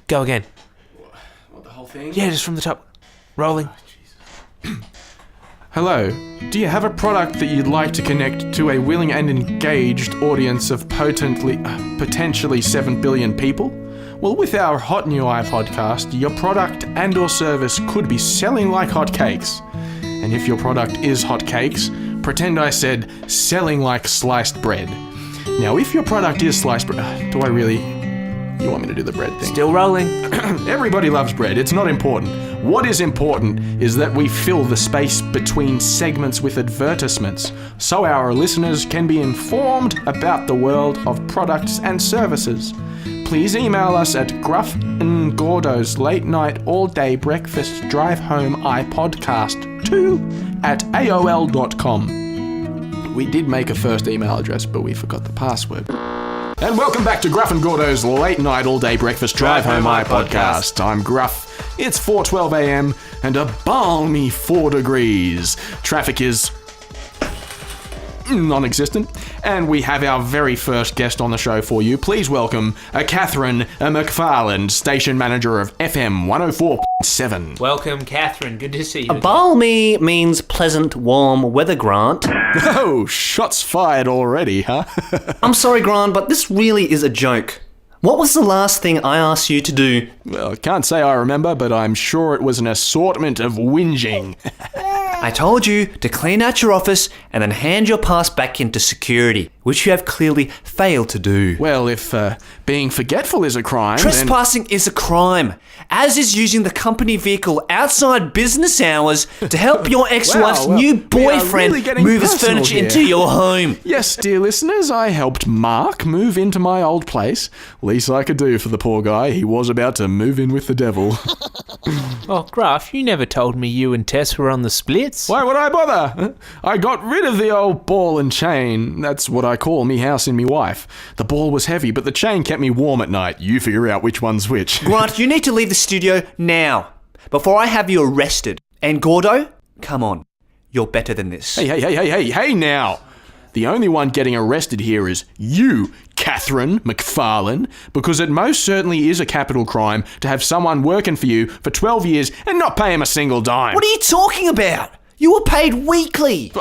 Go again. What, the whole thing? Yeah, just from the top. Rolling. Hello. Do you have a product that you'd like to connect to a willing and engaged audience of potentially 7 billion people? Well, with our Hot New Eye podcast, your product and or service could be selling like hotcakes. And if your product is hotcakes, pretend I said selling like sliced bread. Now, if your product is sliced bread... You want me to do the bread thing? Still rolling. Everybody loves bread. It's not important. What is important is that we fill the space between segments with advertisements so our listeners can be informed about the world of products and services. Please email us at Gruff and Gordo's Late Night All Day Breakfast Drive Home iPodcast 2 at AOL.com. We did make a first email address, but we forgot the password. And welcome back to Gruff and Gordo's Late Night All Day Breakfast Drive Home iPodcast. I'm Gruff. It's 4:12 a.m. and a balmy 4 degrees. Traffic is non-existent. And we have our very first guest on the show for you. Please welcome Catherine McFarland, station manager of FM 104.7. Welcome, Catherine. Good to see you. A balmy means pleasant, warm weather, Grant. Oh, shots fired already, huh? I'm sorry, Grant, but this really is a joke. What was the last thing I asked you to do? Well, I can't say I remember, but I'm sure it was an assortment of whinging. I told you to clean out your office and then hand your pass back into security, which you have clearly failed to do. Well, if being forgetful is a crime, Trespassing is a crime, as is using the company vehicle outside business hours to help your ex-wife's new boyfriend move his furniture into your home. Yes, dear listeners, I helped Mark move into my old place. Least I could do for the poor guy. He was about to move in with the devil. Oh, Gruff, you never told me you and Tess were on the splits. Why would I bother? I got rid of the old ball and chain. That's what I call me house and me wife. The ball was heavy, but the chain kept me warm at night. You figure out which one's which. Grant, you need to leave the studio now, before I have you arrested. And Gordo, come on. You're better than this. Hey now. The only one getting arrested here is you, Catherine McFarlane, because it most certainly is a capital crime to have someone working for you for 12 years and not pay him a single dime. What are you talking about? You were paid weekly.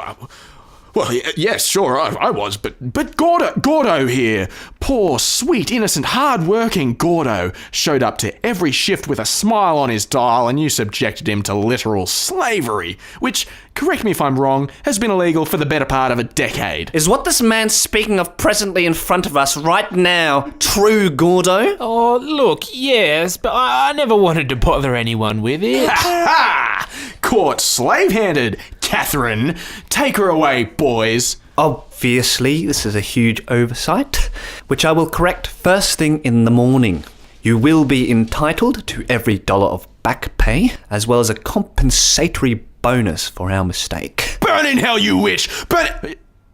Well, yes, sure, I was, but Gordo here, poor, sweet, innocent, hard-working Gordo, showed up to every shift with a smile on his dial, and you subjected him to literal slavery, which, correct me if I'm wrong, has been illegal for the better part of a decade. Is what this man's speaking of presently in front of us right now true, Gordo? Oh, look, yes, but I never wanted to bother anyone with it. Ha! Caught slave-handed, Catherine. Take her away, boys. Obviously, this is a huge oversight, which I will correct first thing in the morning. You will be entitled to every dollar of back pay, as well as a compensatory bonus for our mistake. Burn in hell, you witch!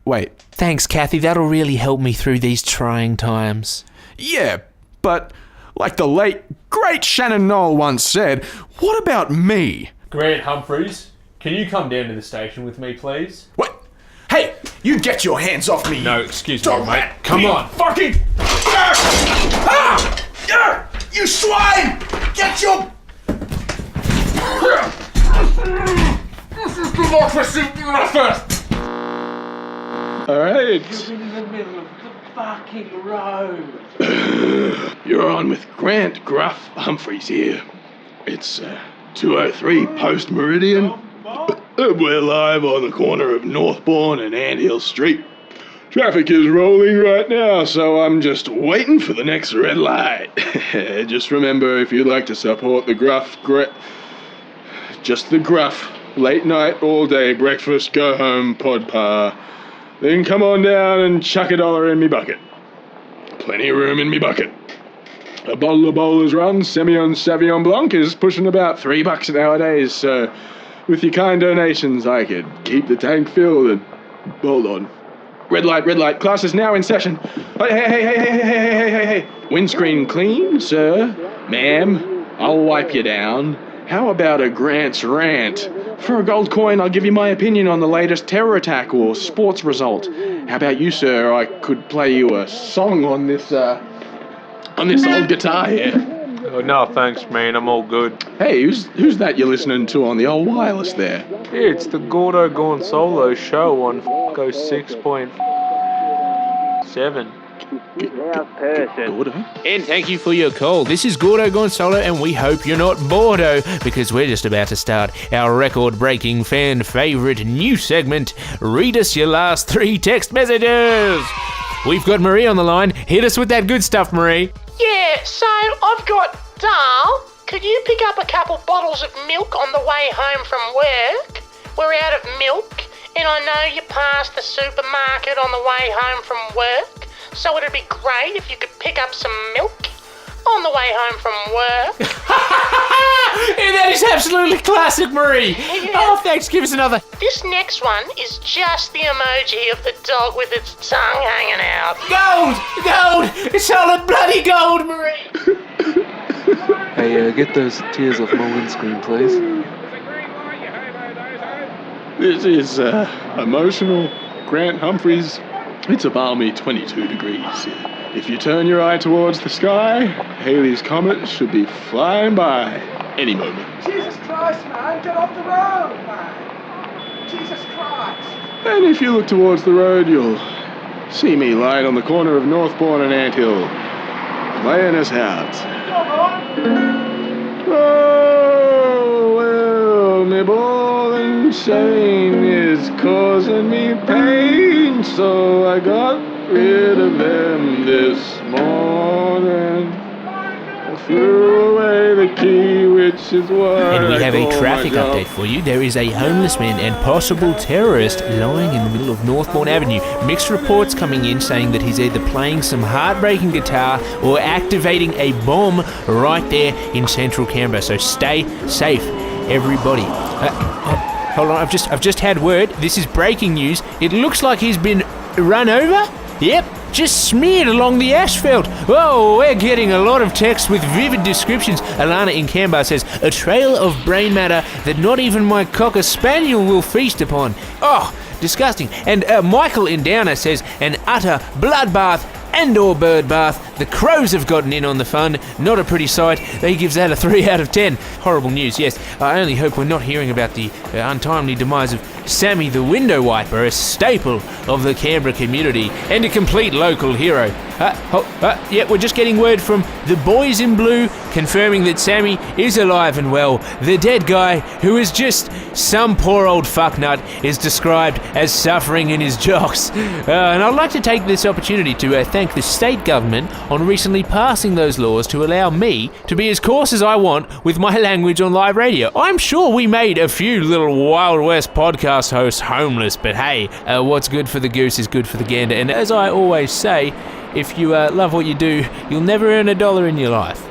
Wait. Thanks, Kathy. That'll really help me through these trying times. Yeah, but like the late, great Shannon Noll once said, what about me? Grant Humphreys, can you come down to the station with me, please? What? Hey, you get your hands off me! No, excuse me, mate. Come on. Fucking... You swine! Get your... This is democracy first! Alright. You're in the middle of the fucking road. You're on with Grant Gruff Humphreys here. It's 2:03 post-meridian. We're live on the corner of Northbourne and Anthill Street. Traffic is rolling right now, so I'm just waiting for the next red light. Just remember, if you'd like to support the Gruff late night, all day breakfast, go home podpa, then come on down and chuck $1 in me bucket. Plenty of room in me bucket. A bottle of Bowler's Run Semillon Sauvignon Blanc is pushing about $3 nowadays, so with your kind donations I could keep the tank filled and... Hold on. Red light, class is now in session. Hey. Windscreen clean, sir? Ma'am, I'll wipe you down. How about a Grant's rant? For a gold coin, I'll give you my opinion on the latest terror attack or sports result. How about you, sir? I could play you a song on this old guitar here. Oh, no, thanks, man. I'm all good. Hey, who's that you're listening to on the old wireless there? Yeah, it's the Gordo Gone Solo show on 6.7. Gordo? And thank you for your call. This is Gordo Gonzalo, and we hope you're not Bordo, because we're just about to start our record-breaking fan favourite new segment, Read Us Your Last 3 Text Messages. We've got Marie on the line. Hit us with that good stuff, Marie. Yeah, so I've got Dal. Could you pick up a couple bottles of milk on the way home from work? We're out of milk, and I know you passed the supermarket on the way home from work, so it'd be great if you could pick up some milk on the way home from work. Yeah, that is absolutely classic, Marie. Oh, thanks. Give us another. This next one is just the emoji of the dog with its tongue hanging out. Gold! Gold! It's solid bloody gold, Marie. Hey, get those tears off my windscreen, please. This is emotional Grant Humphreys. It's a balmy 22 degrees. If you turn your eye towards the sky, Halley's Comet should be flying by any moment. Jesus Christ, man, get off the road, man. Jesus Christ. And if you look towards the road, you'll see me lying on the corner of Northbourne and Anthill, playing us out. Oh, well, me ball and chain is causing me pain, so I got rid of them this morning. I threw away the key, which is what And we have a I call traffic my update for you. There is a homeless man and possible terrorist lying in the middle of Northbourne Avenue. Mixed reports coming in saying that he's either playing some heartbreaking guitar or activating a bomb right there in central Canberra. So stay safe, everybody. Hold on, I've just had word. This is breaking news. It looks like he's been run over. Yep, just smeared along the asphalt. Oh, we're getting a lot of texts with vivid descriptions. Alana in Canberra says, a trail of brain matter that not even my Cocker Spaniel will feast upon. Oh, disgusting. And Michael in Downer says, an utter bloodbath and/or bird bath. The crows have gotten in on the fun. Not a pretty sight. He gives that a 3 out of 10. Horrible news, yes. I only hope we're not hearing about the untimely demise of Sammy the Window Wiper, a staple of the Canberra community and a complete local hero. Yeah, we're just getting word from the boys in blue confirming that Sammy is alive and well. The dead guy, who is just some poor old fucknut, is described as suffering in his jocks. And I'd like to take this opportunity to thank the state government on recently passing those laws to allow me to be as coarse as I want with my language on live radio. I'm sure we made a few little Wild West podcast hosts homeless, but hey, what's good for the goose is good for the gander. And as I always say, if you love what you do, you'll never earn $1 in your life.